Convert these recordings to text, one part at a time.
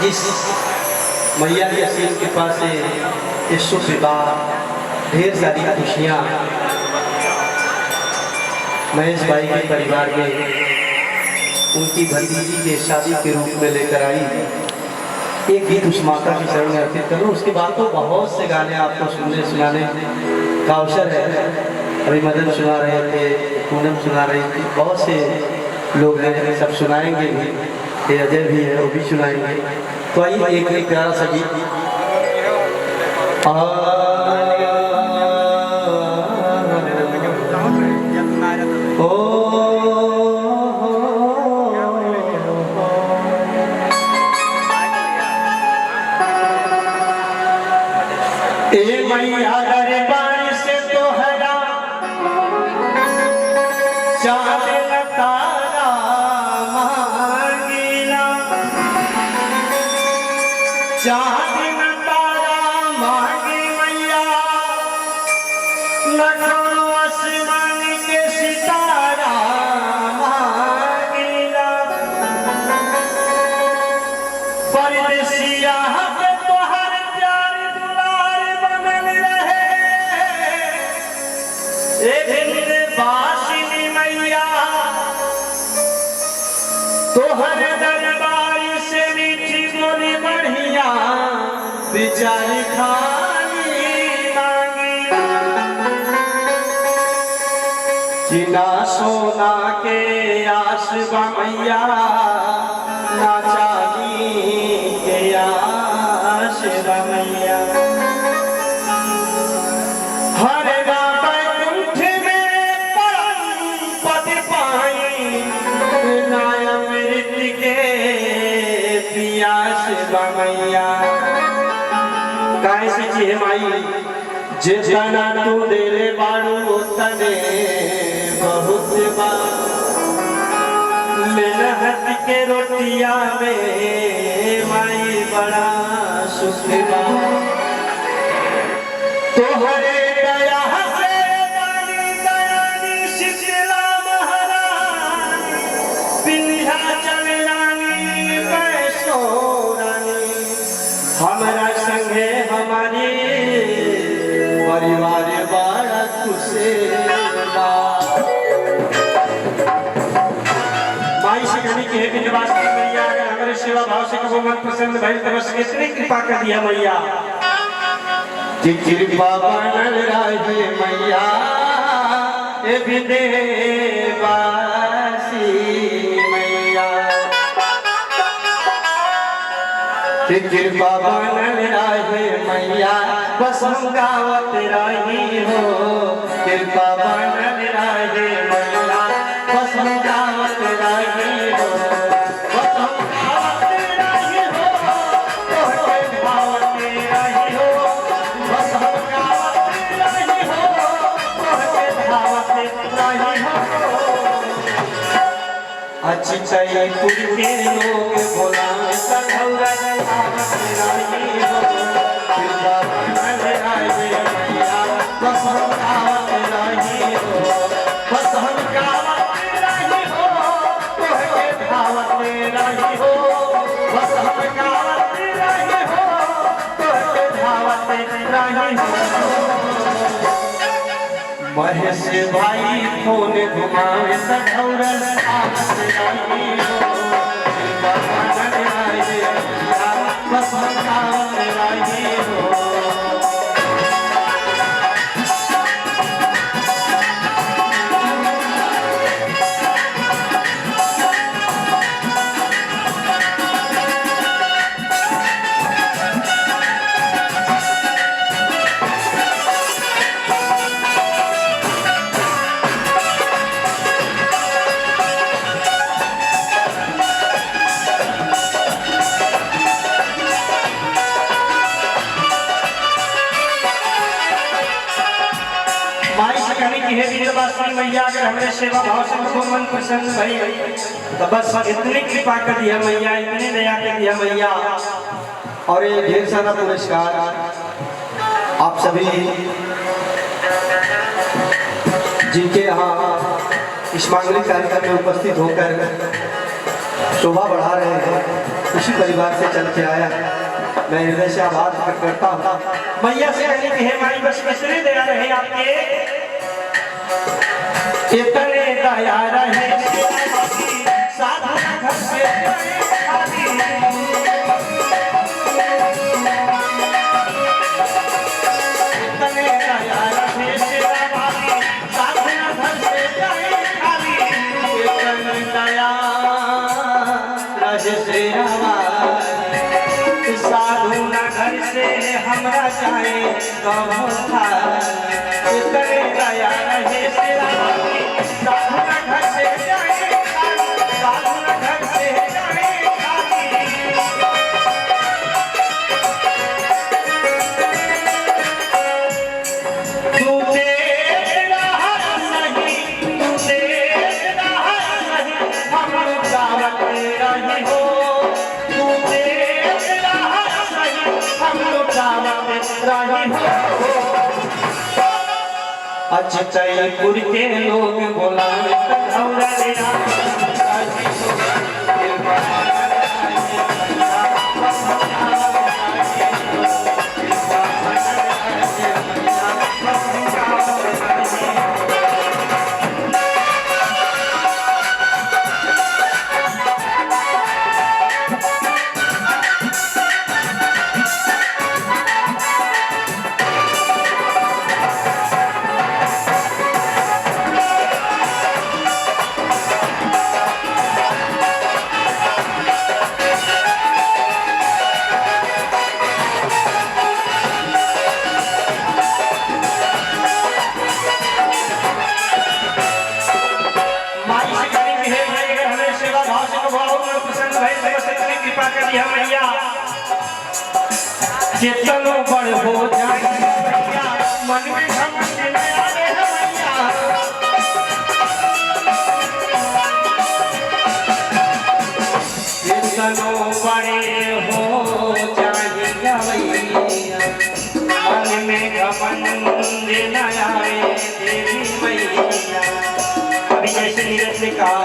जिस मैया की असीम कृपा से इस शुभ विवाह ढेर सारी खुशियाँ महेश भाई के परिवार में उनकी भतीजी के शादी के रूप में लेकर आई। एक गीत उस माता की चरण में अर्पित करूँ, उसके बाद तो बहुत से गाने आपको सुनाने का अवसर है। अभी मदन सुना रहे थे, पूनम सुना रही थी, बहुत से लोग हैं, सब सुनाएंगे भी, ये अजय भी है वो भी सुनाएंगे। तो आइए एक प्यारा सा गीत मैया दरबार से तोहरा चाँद तारा मांगीला, चाँद तारा मांगी मैया, लखनऊ आसमान के सितारा मांगीला। परदेसिया तोहर दरबार से मीठी बोली बढ़िया विचार खानी मांगी। जिना सोना के आस मैया, ना चांदी के आस मैया। हर बैकुंठ में परम पद पाई, मैया कैसे जी माई जितना तू देले बाड़ू तने बहुत मेहनत के रोटिया में माई बड़ा सुख बा। तोहरे दया से दयानी शीतला महारानी, विंध्याचल रानी वैष्णो हमारा संगे हमारी परिवार बड़ा खुश माई से कहने की है विंध्यवास मैया, अगर हमारे सेवा भाव से कबो मन पसंद भाई तो बस इतनी कृपा कर दिया मैया कि कृपा बनल रहे मैया ए विंध्यवासी मैया, कि कृपा बनल रहे मैया, बस हम गावत रही हो। कृपा बनल रहे मैया, बस हम गावत रही हो, बस हम गावत रही हो, तोहके भावत रही हो, बस हम गावत रही हो, तोहके भावत रही हो। अच्छी चैपुर के लोग भोला सधौरा महेश भाई फोन घुमावे सधौरा बस मैया, अगर हमारे सेवा भाव से को मन पसंद भाई तो बस इतनी कृपा कर दिया मैया, इतनी दया कर दिया मैया। और ये ढेर सारा पुरस्कार आप सभी जिनके यहाँ इस मांगलिक कार्यक्रम में उपस्थित होकर शोभा बढ़ा रहे हैं, उसी परिवार से चल के आया। मैं हृदय से आभार प्रकट करता हूँ। मैया से कहने की है माई बस किसने दया रहे आपके, इतने दया रहे साधु घर से इतने दया रहे साधु घर से खाली, इतने दया रहे साधु न घर से हमरा चाहे इतने दया रहे साधु न घर से जाए, साधु न घर से जाए तू देख रहा नहीं, तू देख रहा नहीं, हम गावत रही हो, तू देख रहा नहीं, हम गावत रही हो। अचैपुर के लोग बोलावे चेतनो बड़ हो जाए भैया, मन में घमंड न आवे भैया, चेतनो बड़े हो जाए भैया, मन में घमंड न आवे देवी मैया। अभी जैसे नीरज ने कहा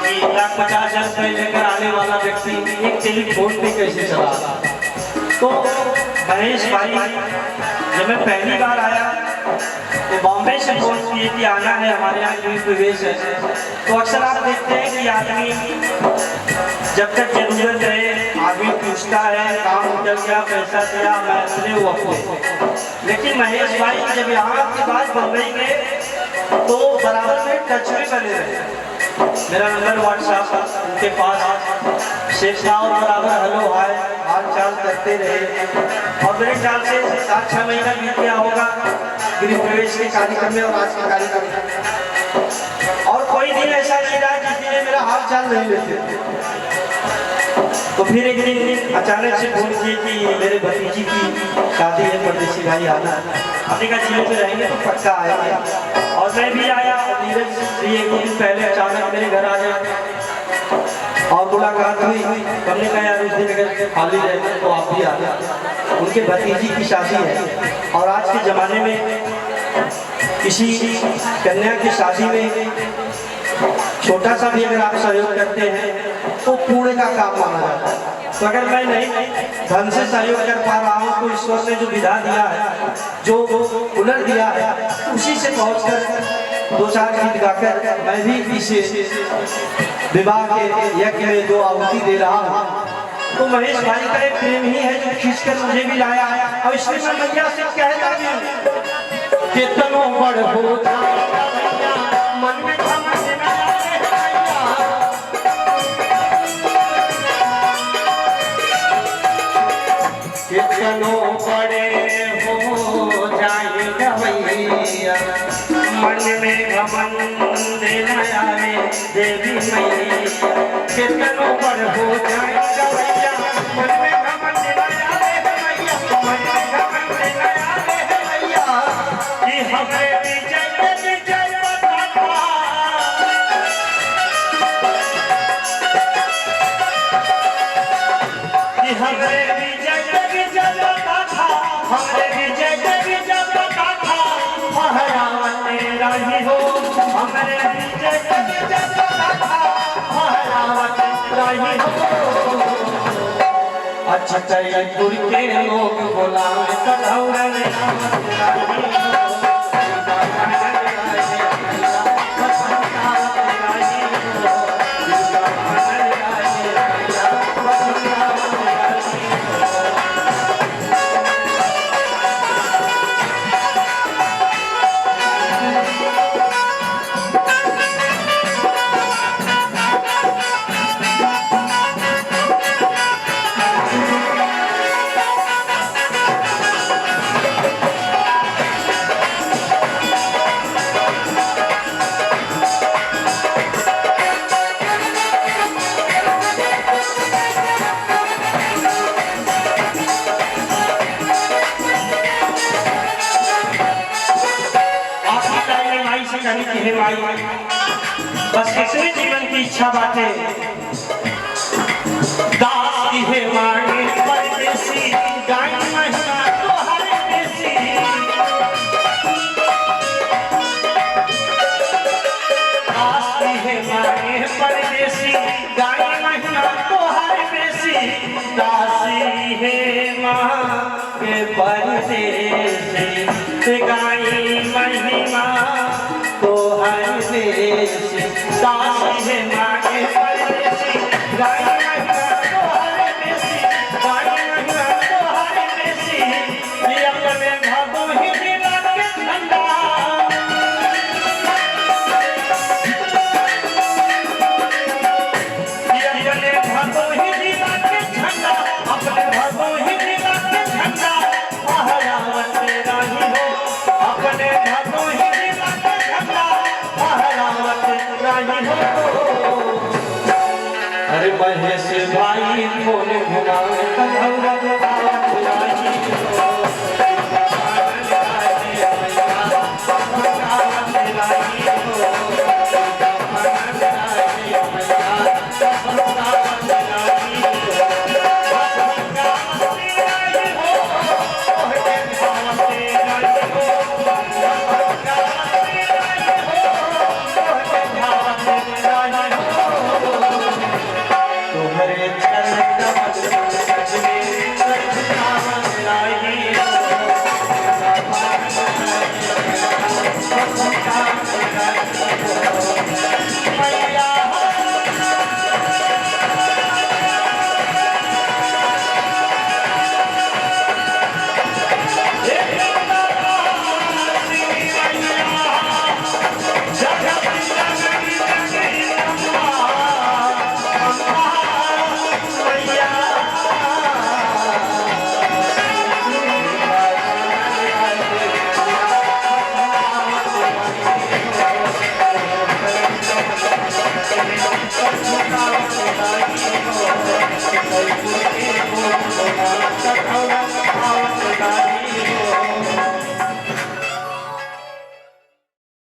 1,50,000 रुपए लेकर आने वाला व्यक्ति एक टेलीफोन पे कैसे चला, तो महेश भाई जब मैं पहली बार आया तो बॉम्बे से फोन किए कि आना है हमारे यहाँ कोई प्रवेश है। तो अक्सर आप देखते हैं कि आदमी जब तक जरूरत है आदमी पूछता है काम निकल गया पैसा दिया मैं अपने वो अपने, लेकिन महेश भाई जब यहाँ के बाद बम्बई गए तो बराबर में टच में बने रहे। मेरा नंबर व्हाट्सएप उनके पास शेष था और बराबर हेलो हाय हाल चाल करते रहे। और मेरे ख्याल से 7-6 महीना बीत गया होगा गृह प्रवेश के कार्यक्रम में और आज के कार्यक्रम में, और कोई दिन ऐसा नहीं रहा जिस दिन मेरा हाल चाल नहीं लेते। तो फिर एक दिन अचानक से फोन किए कि मेरे भतीजी की शादी है, परदेसी भाई आना, अपने का जिले में रहेंगे तो पक्का आया। और मैं भी आया और नीरज जी एक दिन पहले अचानक मेरे घर आ गए और मुलाकात हुई। हमने कहा यार उस दिन अगर खाली रहे तो आप भी आ जाए, उनके भतीजी की शादी है। और आज के ज़माने में किसी कन्या की शादी में छोटा सा भी अगर आप सहयोग करते हैं तो पूरे का काम माना जाता है। तो अगर मैं नहीं धन से सहयोग कर पा रहा हूँ तो ईश्वर ने जो विधा दिया है, जो हुनर दिया है, उसी से पहुँचकर 2-4 गीत गाकर मैं भी इस विवाह के यज्ञ में जो आहुति दे रहा हूँ। तो महेश भाई का एक प्रेम ही है जो खींचकर मुझे भी लाया। और इसलिए मैं मैया से कहता हूँ कितनो बड़ हो मन में कितनो बड़े हो जाएगा भैया, मन में घमंड न आवे देवी मैया। कितनो बड़े हो जाएगा भैया, मन में घमंड न आवे भैया, मन में घमंड न आवे भैया। कि हमें विजय विजय बताता, कि हमें विजय हमारे विजय विजय का था फहरावत रही हो, हमारे विजय विजय का था फहरावत राही हो अच्छा जयपुर के लोग बोलावे कलौरन बस इसमें जीवन की इच्छा बाटे दास की है मांगे परदेसी गाय महिमा तो हर देसी दास की है मांगे परदेसी गाय महिमा तो हर देसी दासी है मां के परदेसी गाय महिमा तो हर देश दासी है मांगे परदेसी गाय